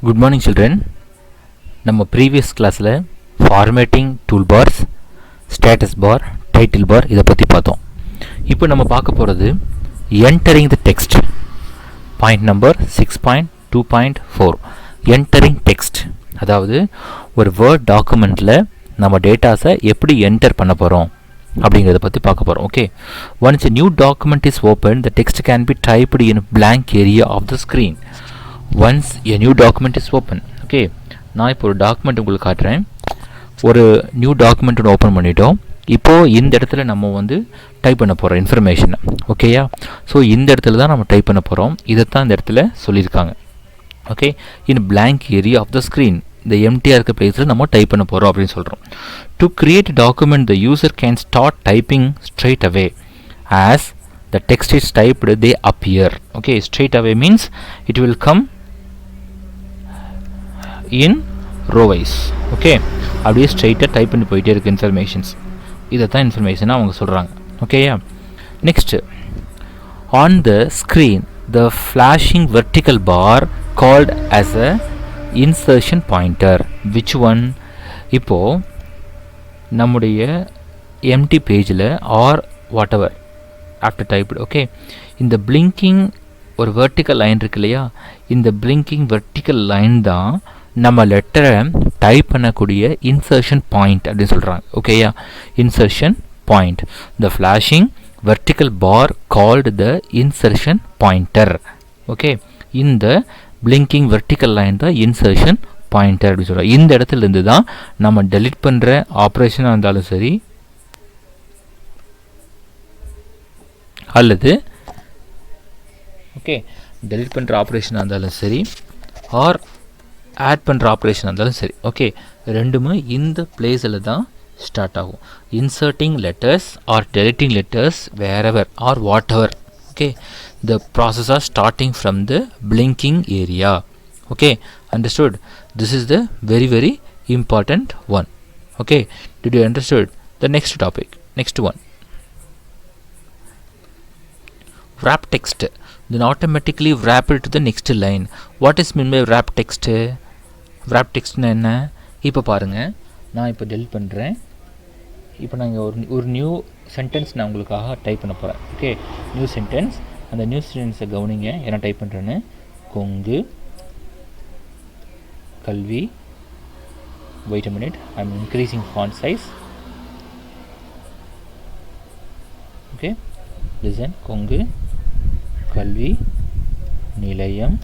Good morning children. நம்ம previous classல formatting toolbars, status bar, title bar இதை பற்றி பார்த்தோம். இப்போ நம்ம பார்க்க போகிறது entering the text. Point number 6.2.4 entering text. அதாவது ஒரு word documentல நம்ம டேட்டாஸை எப்படி என்டர் பண்ண போகிறோம் அப்படிங்கிறத பற்றி பார்க்க போகிறோம். Okay, once a new document is opened, the text can be typed in a blank area of the screen. Once a new document is open, okay, நான் இப்போ ஒரு டாக்குமெண்ட் உங்களுக்கு காட்டுறேன். ஒரு நியூ டாக்குமெண்ட் ஒன்று ஓப்பன் பண்ணிட்டோம். இப்போது இந்த இடத்துல நம்ம டைப் பண்ண போகிறோம் இன்ஃபர்மேஷனை. ஓகேயா? ஸோ இந்த இடத்துல தான் நம்ம டைப் பண்ண போகிறோம். இதைத்தான் இந்த இடத்துல சொல்லியிருக்காங்க. Okay, in blank area of the screen, இந்த எம்டியாக இருக்க பிளேஸில் நம்ம டைப் பண்ண போகிறோம் அப்படின்னு சொல்கிறோம். To create document the user can start typing straight away as the text is typed, they appear. Okay, straight away means it will come in row wise. Okay, அப்படியே ஸ்ட்ரெயிட்டாக டைப் பண்ணி போயிட்டே இருக்கு இன்ஃபர்மேஷன்ஸ். இதை தான் இன்ஃபர்மேஷனாக அவங்க சொல்கிறாங்க. ஓகேயா? Next, on the screen the flashing vertical bar called as a insertion pointer. which one? இப்போது நம்முடைய எம்டி பேஜில் or whatever after typed, okay, இந்த பிளிங்கிங் ஒரு வெர்டிக்கல் லைன் இருக்கு இல்லையா, இந்த பிளிங்கிங் வெர்டிக்கல் லைன் தான் நம்ம லெட்டரை டைப் பண்ணக்கூடிய இன்சர்ஷன் பாயிண்ட் அப்படின்னு சொல்கிறாங்க. ஓகேயா? Insertion point. The flashing vertical bar called the insertion pointer. Okay, இந்த பிளிங்கிங் வெர்டிக்கல் லைன் தான் இன்சர்ஷன் பாயிண்டர் அப்படின்னு சொல்கிறோம். இந்த இடத்துலேருந்து தான் நம்ம டெலிட் பண்ணுற ஆப்ரேஷனாக இருந்தாலும் சரி, அல்லது ஓகே டெலிட் பண்ணுற ஆப்ரேஷனாக இருந்தாலும் சரி, ஆர் ஆட் பண்ணுற ஆப்ரேஷனாக இருந்தாலும் சரி, ஓகே, ரெண்டுமே இந்த பிளேஸில் தான் ஸ்டார்ட் ஆகும். Inserting letters or deleting letters wherever or whatever. Okay, the process are starting from the blinking area. Okay, understood? This is the very important one. Okay, did you understood? The next topic, next one, wrap text, then automatically wrap it to the next line. What is mean by wrap text? wrap text na enna? இப்போ பாருங்க, நான் இப்போ delete பண்ணுறேன். இப்போ நாங்கள் ஒரு new sentence நான் உங்களுக்காக டைப் பண்ண போகிறேன். Okay, new sentence. அந்த நியூ சென்டென்ஸை கவனிங்க, என்ன டைப் பண்ணுறேன்னு. Kongu Kalvi, wait a minute, I am increasing font size. Okay, listen, Kongu Kalvi Nilayam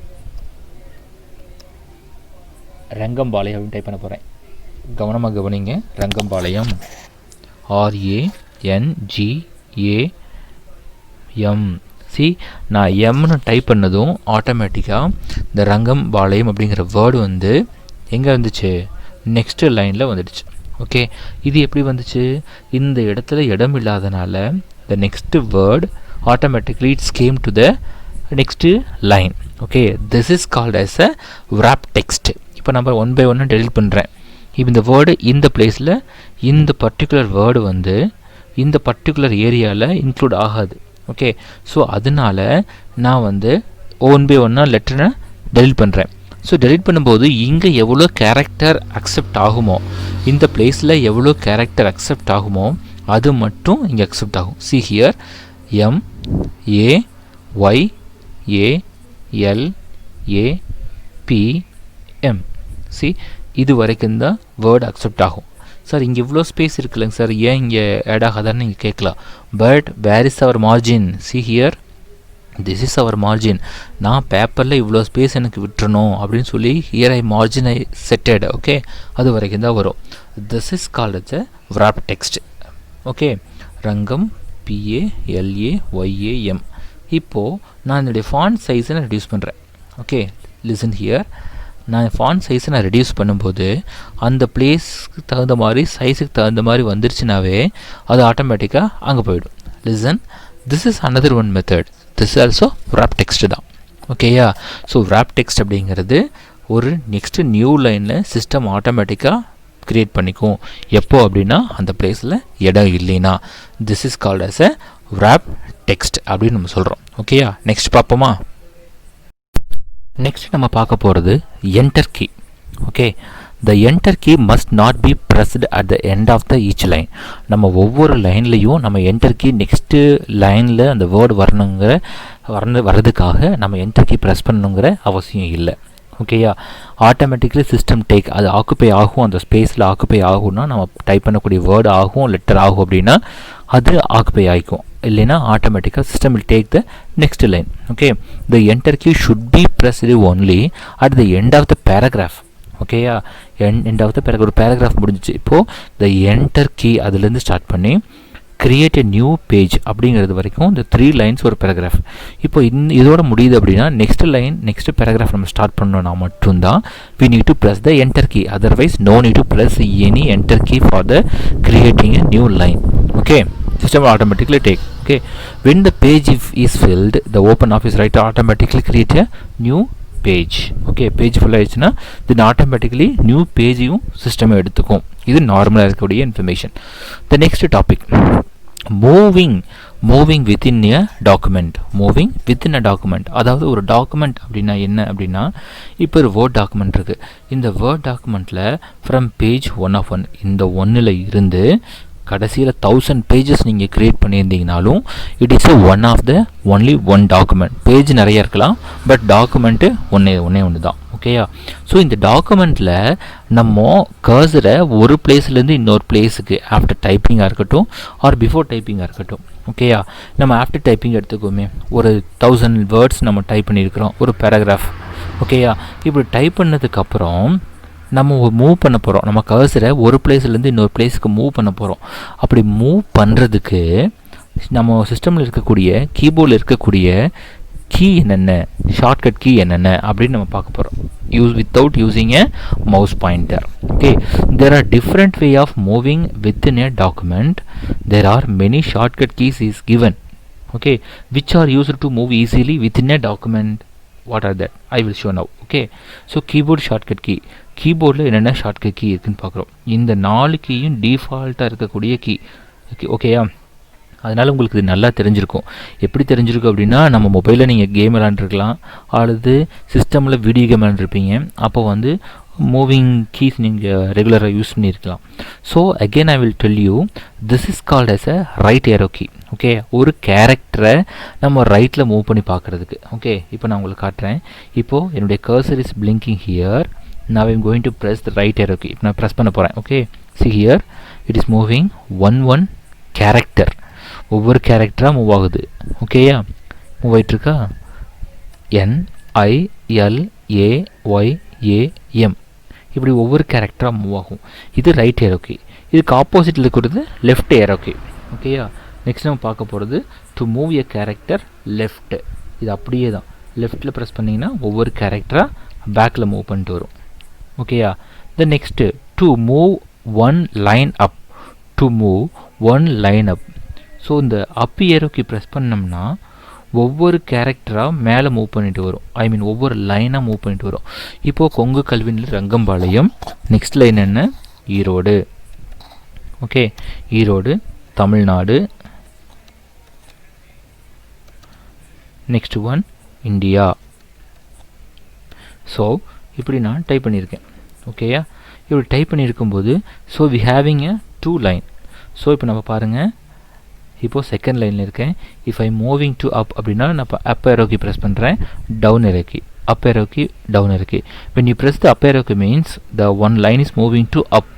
Rangampalayam அப்படின்னு டைப் பண்ண போகிறேன். கவனமாக கவனிங்க. ரங்கம்பாளையம், RANGAM. சி, நான் எம்னு டைப் பண்ணதும் ஆட்டோமேட்டிக்காக இந்த ரங்கம்பாளையம் அப்படிங்கிற வேர்டு எங்கே வந்துச்சு? நெக்ஸ்ட் லைனில் வந்துடுச்சு. ஓகே, இது எப்படி வந்துச்சு? இந்த இடத்துல இடம் இல்லாதனால the next word automatically it's came to the next line. Okay, this is called as a wrap text. இப்போ நம்ம ஒன் பை ஒன்று டெலிட் பண்ணுறேன். இப்போ இந்த வேர்டு இந்த பிளேஸில் இந்த பர்டிகுலர் வேர்டு இந்த பர்டிகுலர் ஏரியாவில் இன்க்ளூட் ஆகாது. ஓகே, ஸோ அதனால நான் ஒன் பை ஒன்னாக லெட்டரை டெலிட் பண்ணுறேன். ஸோ டெலிட் பண்ணும்போது இங்கே எவ்வளோ கேரக்டர் அக்செப்ட் ஆகுமோ, இந்த பிளேஸில் எவ்வளோ கேரக்டர் அக்செப்ட் ஆகுமோ அது மட்டும் இங்கே அக்செப்ட் ஆகும். See here, MAYALAPM. சி, இது வரைக்கும் தான் வேர்டு அக்செப்ட் ஆகும். சார் இங்கே இவ்வளோ ஸ்பேஸ் இருக்குல்லங்க சார், ஏன் இங்கே ஆட் ஆகாதான்னு நீங்கள் கேட்கலாம். But where is our margin? See here, this is our margin. நான் பேப்பரில் இவ்வளோ ஸ்பேஸ் எனக்கு விட்டுறணும் அப்படின்னு சொல்லி here margin I setted. Okay, அது வரைக்கும் தான் வரும். This is called as a wrap text. Okay, Rangam PALAYAM. இப்போது நான் என்னுடைய ஃபாண்ட் சைஸை நான் ரெடியூஸ் பண்ணுறேன். ஓகே, லிசன் ஹியர், நான் ஃபாண்ட் சைஸை நான் ரெடியூஸ் பண்ணும்போது அந்த பிளேஸ்க்கு தகுந்த மாதிரி சைஸுக்கு தகுந்த மாதிரி வந்துருச்சுனாவே அது ஆட்டோமேட்டிக்காக அங்கே போயிடும். Listen, this is another one method. This also wrap text தான். ஓகேயா? ஸோ wrap text அப்படிங்கிறது ஒரு நெக்ஸ்ட்டு நியூ லைனில் சிஸ்டம் ஆட்டோமேட்டிக்காக க்ரியேட் பண்ணிக்கும். எப்போ அப்படின்னா அந்த பிளேஸில் இடம் இல்லைன்னா. This is called as a wrap text அப்படின்னு நம்ம சொல்கிறோம். ஓகேயா? நெக்ஸ்ட் பார்ப்போமா? நெக்ஸ்ட் நம்ம பார்க்க போகிறது enter key. Okay, the enter key must not be pressed at the end of the each line. நம்ம ஒவ்வொரு லைன்லையும் நம்ம enter key நெக்ஸ்ட்டு லைனில் அந்த வேர்டு வர்றதுக்காக நம்ம enter key ப்ரெஸ் பண்ணணுங்கிற அவசியம் இல்லை. ஓகேயா, ஆட்டோமேட்டிக்கலி சிஸ்டம் டேக் அது ஆக்குப்பை ஆகும், அந்த ஸ்பேஸில் ஆக்குப்பை ஆகும்னா நம்ம டைப் பண்ணக்கூடிய வேர்டு ஆகும், லெட்டர் ஆகும் அப்படின்னா அது ஆக்குப்பை ஆகிக்கும். இல்லைன்னா ஆட்டோமேட்டிக்காக system will take the next line. Okay, the enter key should be pressed only at the end of the paragraph. ஓகேயா, எண்ட் ஆஃப் த பேராகிராஃப், ஒரு பேராகிராஃப் முடிஞ்சிச்சு. இப்போது த என்டர் கீ அதுலேருந்து ஸ்டார்ட் பண்ணி கிரியேட் எ நியூ பேஜ் அப்படிங்கிறது வரைக்கும் இந்த 3 lines ஒரு பேராகிராஃப். இப்போ இதோட முடியுது அப்படின்னா நெக்ஸ்ட் லைன் நெக்ஸ்ட் பேராகிராஃப் நம்ம ஸ்டார்ட் பண்ணோன்னா மட்டும்தான் we need to press the enter key, otherwise no need to press any enter key for the creating a new line. Okay, system will automatically take. Okay, when the page is filled, the open office writer automatically create a new page. Okay, page full ஆயிடுச்சுன்னா then automatically new பேஜையும் சிஸ்டமே எடுத்துக்கும். இது நார்மலாக இருக்கக்கூடிய information. The next topic moving within a document. Moving within a document, அதாவது ஒரு document அப்படின்னா என்ன அப்படின்னா, இப்போ ஒரு வேர்ட் டாக்குமெண்ட் இருக்குது. இந்த வேர்ட் டாக்குமெண்ட்டில் ஃப்ரம் பேஜ் 1 of 1 இந்த 1ல் இருந்து கடைசியில் 1000 பேஜஸ் நீங்கள் க்ரியேட் பண்ணியிருந்தீங்கனாலும் it is one of the only one document. Page நிறைய இருக்கலாம், பட் டாக்குமெண்ட்டு ஒன்று தான். ஓகேயா, ஸோ இந்த டாக்குமெண்ட்டில் நம்ம கர்சரை ஒரு பிளேஸ்லேருந்து இன்னொரு பிளேஸுக்கு ஆஃப்டர் டைப்பிங்காக இருக்கட்டும் ஆர் பிஃபோர் டைப்பிங்காக இருக்கட்டும். ஓகேயா, நம்ம ஆஃப்டர் டைப்பிங் எடுத்துக்கோமே, ஒரு 1000 வேர்ட்ஸ் நம்ம டைப் பண்ணியிருக்கிறோம் ஒரு பேராகிராஃப். ஓகேயா, இப்படி டைப் பண்ணதுக்கப்புறம் நம்ம மூவ் பண்ண போகிறோம். நம்ம கர்சரை ஒரு பிளேஸ்லேருந்து இன்னொரு பிளேஸுக்கு மூவ் பண்ண போகிறோம். அப்படி மூவ் பண்ணுறதுக்கு நம்ம சிஸ்டமில் இருக்கக்கூடிய கீபோர்டில் இருக்கக்கூடிய கீ என்னென்ன, ஷார்ட்கட் கீ என்னென்ன அப்படின்னு நம்ம பார்க்க போகிறோம். Without using a mouse pointer. Okay, there are different way of moving within a document. There are many shortcut keys is given. Okay, which are used to move easily within a document. What are that? I will show now. Okay, so keyboard shortcut key. கீபோர்டில் என்னென்ன shortcut key இருக்குதுன்னு பார்க்குறோம். இந்த 4 கீயும் டிஃபால்ட்டாக இருக்கக்கூடிய key. ஓகேயா, அதனால் உங்களுக்கு இது நல்லா தெரிஞ்சிருக்கும். எப்படி தெரிஞ்சிருக்கும் அப்படின்னா, நம்ம மொபைலில் நீங்கள் கேம் விளாண்டுருக்கலாம், அல்லது சிஸ்டமில் வீடியோ கேம் விளாண்டுருப்பீங்க. அப்போ வந்து மூவிங் கீஸ் நீங்கள் ரெகுலராக யூஸ் பண்ணியிருக்கலாம். So again I will tell you, this is called as a right arrow key. Okay, ஒரு கேரக்டரை நம்ம ரைட்டில் மூவ் பண்ணி பார்க்குறதுக்கு. ஓகே, இப்போ நான் உங்களுக்கு காட்டுறேன். இப்போது என்னுடைய cursor is blinking here. now I am going to press the right arrow key. இப்போ நான் ப்ரெஸ் பண்ண போகிறேன். Okay, see here it is moving one character. ஒவ்வொரு கேரக்டராக மூவ் ஆகுது. ஓகேயா, மூவ் ஆகிட்டுருக்கா. NILAYAM இப்படி ஒவ்வொரு கேரக்டராக மூவ் ஆகும். இது ரைட் ஏரோ கீ. இதுக்கு ஆப்போசிட்டில் இருக்கிறது லெஃப்ட் ஏரோ கீ. ஓகேயா, நெக்ஸ்ட் நம்ம பார்க்க போகிறது to move a character left. இது அப்படியே தான், லெஃப்ட்டில் ப்ரெஸ் பண்ணிங்கன்னா ஒவ்வொரு கேரக்டராக பேக்கில் மூவ் பண்ணிட்டு வரும். ஓகேயா, த next to move one line up. To move one line up. So இந்த அப் ஏரோக்கு ப்ரெஸ் பண்ணோம்னா ஒவ்வொரு கேரக்டராக மேலே மூவ் பண்ணிட்டு வரும். ஐ மீன் ஒவ்வொரு லைனாக மூவ் பண்ணிட்டு வரும். இப்போது கொங்கு கல்வியில் ரங்கம்பாளையம். நெக்ஸ்ட் லைன் என்ன, Erode. Okay, Erode Tamil Nadu. Next one India. So இப்படி நான் டைப் பண்ணியிருக்கேன். ஓகேயா, இப்படி டைப் பண்ணியிருக்கும்போது so we having a 2 line. So இப்போ நம்ம பாருங்கள், இப்போது செகண்ட் லைனில் இருக்கேன். If I moving to up அப்படின்னா நான் இப்போ அப் ஏரோக்கி ப்ரெஸ் பண்ணுறேன், down arrow key, up arrow key, down arrow key. when you press the up arrow key means the one line is moving to up.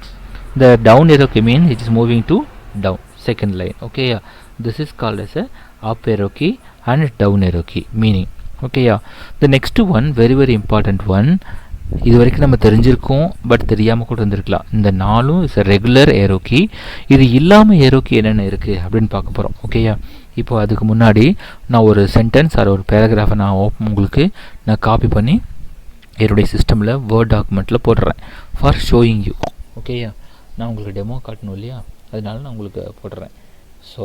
The down arrow key means it is moving to down, second line. Okay, yeah, this is called as a up arrow key and down arrow key meaning. Okay, yeah, the next one very important one. இது வரைக்கும் நம்ம தெரிஞ்சிருக்கோம், but தெரியாமல் கூட இருந்திருக்கலாம். இந்த 4 is a regular arrow key. இது இல்லாமல் ஏரோ கீ என்னென்ன இருக்குது அப்படின்னு பார்க்க போகிறோம். ஓகேயா, இப்போ அதுக்கு முன்னாடி நான் ஒரு சென்டென்ஸ் ஆர் ஒரு பேராகிராஃபை நான் உங்களுக்கு நான் காப்பி பண்ணி என்னுடைய சிஸ்டமில் வேர்ட் டாக்குமெண்ட்டில் போடுறேன் ஃபார் ஷோயிங் யூ. ஓகேயா, நான் உங்களுக்கு டெமோ காட்டணும் இல்லையா, அதனால நான் உங்களுக்கு போடுறேன். ஸோ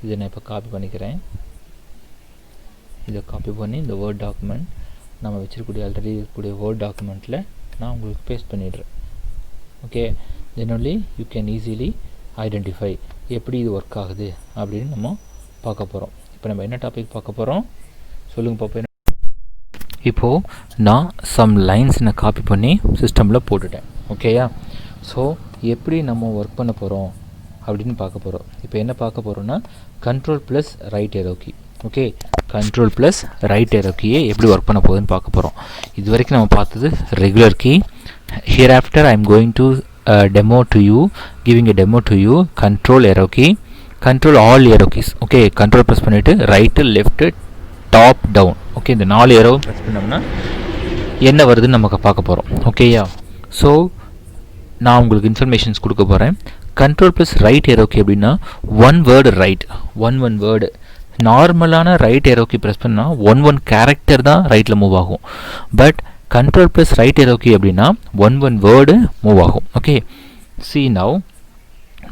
இதை நான் இப்போ காப்பி பண்ணிக்கிறேன். இதை காப்பி பண்ணி இந்த வேர்ட் டாக்குமெண்ட் நம்ம வச்சுருக்கூடிய ஆல்ரெடி இருக்கக்கூடிய வேர்ட் டாக்குமெண்ட்டில் நான் உங்களுக்கு பேஸ்ட் பண்ணிடுறேன். Okay, then only you can easily identify எப்படி இது ஒர்க் ஆகுது அப்படின்னு நம்ம பார்க்க போகிறோம். இப்போ நம்ம என்ன டாபிக் பார்க்க போகிறோம் சொல்லுங்கள் பாப்பா. இப்போது நான் சம் லைன்ஸ் நான் காப்பி பண்ணி சிஸ்டமில் போட்டுட்டேன். ஓகேயா? ஸோ எப்படி நம்ம ஒர்க் பண்ண போகிறோம் அப்படின்னு பார்க்க போகிறோம். இப்போ என்ன பார்க்க போகிறோன்னா control plus right arrow key. Okay, control plus right arrow கீயை எப்படி ஒர்க் பண்ண போகுதுன்னு பார்க்க போகிறோம். இது வரைக்கும் நம்ம பார்த்தது regular key. Here after I am going to demo to you, giving a demo to you. Control arrow key, control all arrow keys. Okay, control press பண்ணிட்டு right left top down. Okay, இந்த 4 arrow press பண்ணோம்னா என்ன வருதுன்னு நமக்கு பார்க்க போகிறோம். ஓகேயா? So நான் உங்களுக்கு இன்ஃபர்மேஷன்ஸ் கொடுக்க போகிறேன். Control plus right arrow key அப்படின்னா one word right, one word. நார்மலான ரைட் ஏரோ கீ ப்ரெஸ் பண்ணால் ஒன் கேரக்டர் தான் ரைட்டில் மூவ் ஆகும். But control plus right arrow key அப்படின்னா one word மூவ் ஆகும். Okay, see now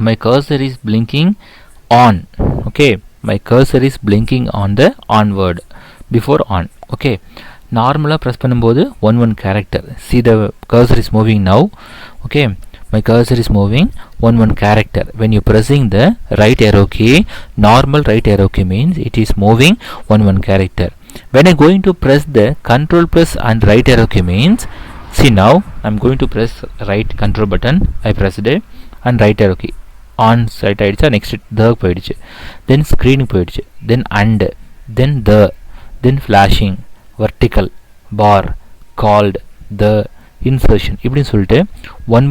my cursor is blinking on. okay, my cursor is blinking on the on word before on. okay, நார்மலாக press பண்ணும்போது one character. see the cursor is moving now. okay, my cursor is moving one character. when you pressing the right arrow key, normal right arrow key means it is moving one character. when I going to press the control plus and right arrow key means, see now I am going to press right control button, I pressed it and right arrow key on side ஆயிடுச்சா. next the போயிடுச்சு, then screen போயிடுச்சு, then and, then the, then flashing, vertical, bar, called, the, insertion இப்படின்னு சொல்லிட்டு one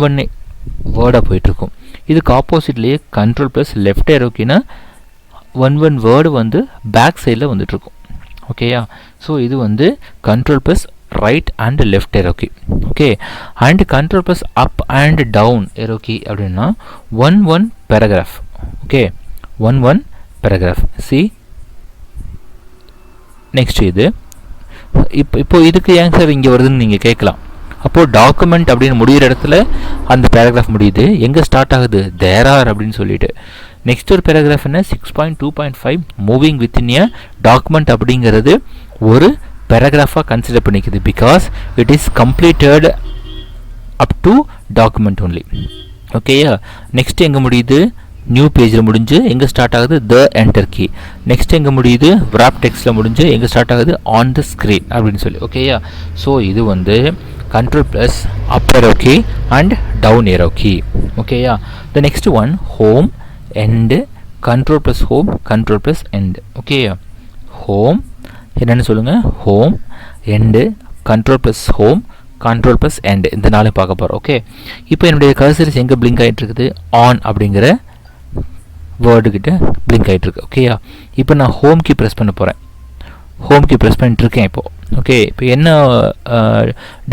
வேர்டாக போயிட்டுருக்கும். இதுக்கு ஆப்போசிட்லேயே control plus left arrow keyனா ஒன் வேர்டு வந்து பேக் சைடில் வந்துட்டுருக்கும். ஓகேயா? ஸோ இது வந்து control plus right and left arrow key. Okay, and control plus up and down arrow key அப்படின்னா one paragraph. Okay, one paragraph. See next இது இப்போ இதுக்கு ஏன் சார் இங்கே வருதுன்னு நீங்கள் கேட்கலாம். அப்போது டாக்குமெண்ட் அப்படின்னு முடிகிற இடத்துல அந்த பேராகிராஃப் முடியுது, எங்கே ஸ்டார்ட் ஆகுது? தேர் ஆர் அப்படின்னு சொல்லிட்டு. நெக்ஸ்ட் ஒரு பேராகிராஃப் என்ன? 6.2.5 மூவிங் வித்தின் எ டாக்குமெண்ட் அப்படிங்கிறது ஒரு பேராகிராஃபாக கன்சிடர் பண்ணிக்குது. Because it is completed up to document only. ஓகேயா? நெக்ஸ்ட் எங்கே முடியுது? நியூ பேஜில் முடிஞ்சு எங்கே ஸ்டார்ட் ஆகுது? த என்டர் கீ. நெக்ஸ்ட் எங்கே முடியுது? wrap டெக்ஸ்ட்டில் முடிஞ்சு எங்கே ஸ்டார்ட் ஆகுது? ஆன் த ஸ்க்ரீன் அப்படின்னு சொல்லி. ஓகேயா? ஸோ இது வந்து control plus up arrow key and down arrow key. ஓகேயா? the next one home end, control plus home, control plus end. ஓகேயா? home என்னன்னு சொல்லுங்க? home, end, control plus home, control plus end. இந்த நாளை பார்க்க போகிறோம். ஓகே, இப்போ என்னுடைய கர்சர்ஸ் எங்கே பிளிங்க் ஆகிட்டு இருக்குது? ஆன் அப்படிங்கிற வேர்டு கிட்ட பிளிங்க் ஆகிட்டு இருக்கு. ஓகேயா? இப்போ நான் ஹோம் கீ ப்ரெஸ் பண்ண போகிறேன். ஹோம் கீ ப்ரெஸ் பண்ணிட்டுருக்கேன் இப்போது. ஓகே, இப்போ என்ன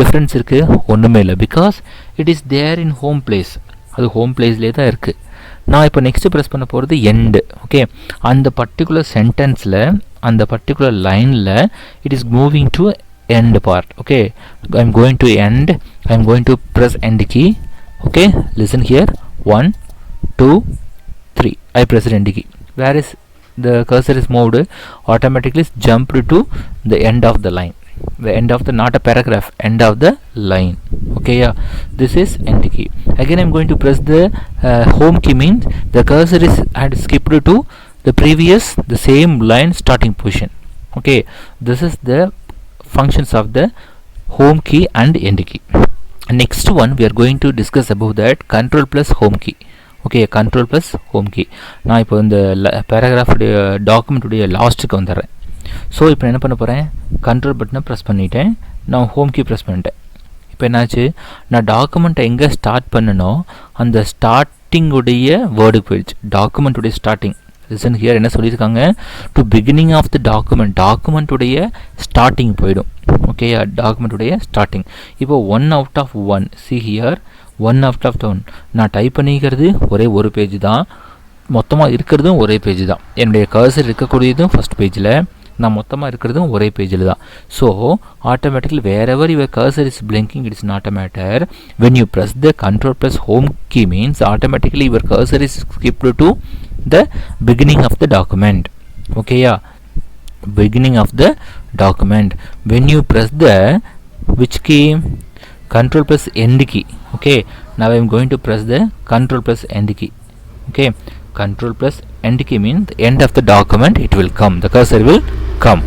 டிஃப்ரென்ஸ் இருக்குது? ஒன்றுமே இல்லை. Because it is there in home place, அது ஹோம் பிளேஸ்லேயே தான் இருக்குது. நான் இப்போ நெக்ஸ்ட்டு ப்ரெஸ் பண்ண போகிறது எண்டு. ஓகே, அந்த பர்டிகுலர் சென்டென்ஸில், அந்த பர்டிகுலர் லைனில் it is moving to end part. okay, I am going to end, I am going to press end key. okay, listen here, 1 2 3 I press end key. where is the cursor is moved, automatically jumped to the end of the line, the end of the, not a paragraph, end of the line. okay, yeah, this is end key. again I am going to press the home key means the cursor is had skipped to the previous, the same line starting position. okay, this is the functions of the home key and end key. next one we are going to discuss about that control plus home key. okay, control plus home key. நான் இப்போ இந்த paragraph document உடைய லாஸ்ட்டுக்கு வந்துடுறேன். So இப்போ என்ன பண்ண போகிறேன்? Control பட்டனை ப்ரெஸ் பண்ணிட்டேன், நான் ஹோம் கீ ப்ரெஸ் பண்ணிட்டேன். இப்போ என்னாச்சு? நான் டாக்குமெண்ட்டை எங்கே ஸ்டார்ட் பண்ணனோ அந்த ஸ்டார்டிங்குடைய வேர்டுக்கு போயிடுச்சு. டாக்குமெண்ட்டுடைய ஸ்டார்டிங். லிசன் ஹியர் என்ன சொல்லியிருக்காங்க? To beginning of the document, டாக்குமெண்ட்டுடைய ஸ்டார்டிங் போயிடும். ஓகேயா? டாக்குமெண்ட்டுடைய ஸ்டார்டிங். இப்போ 1 out of 1. see here, 1 out of 1. நான் டைப் பண்ணிக்கிறது ஒரே ஒரு பேஜ் தான், மொத்தமாக இருக்கிறதும் ஒரே பேஜ் தான். என்னுடைய கர்சர் இருக்கக்கூடியதும் ஃபஸ்ட் பேஜில், நான் மொத்தமாக இருக்கிறதும் ஒரே பேஜில் தான். So automatically wherever your cursor is blinking, it is not a matter. When you press the control plus home key means automatically your cursor is skipped to the beginning of the document. okay, yeah, beginning of the document. when you press the which key? control plus end key. okay, now I am going to press the control plus end key. okay, control plus end key means the end of the document it will come, the cursor will come.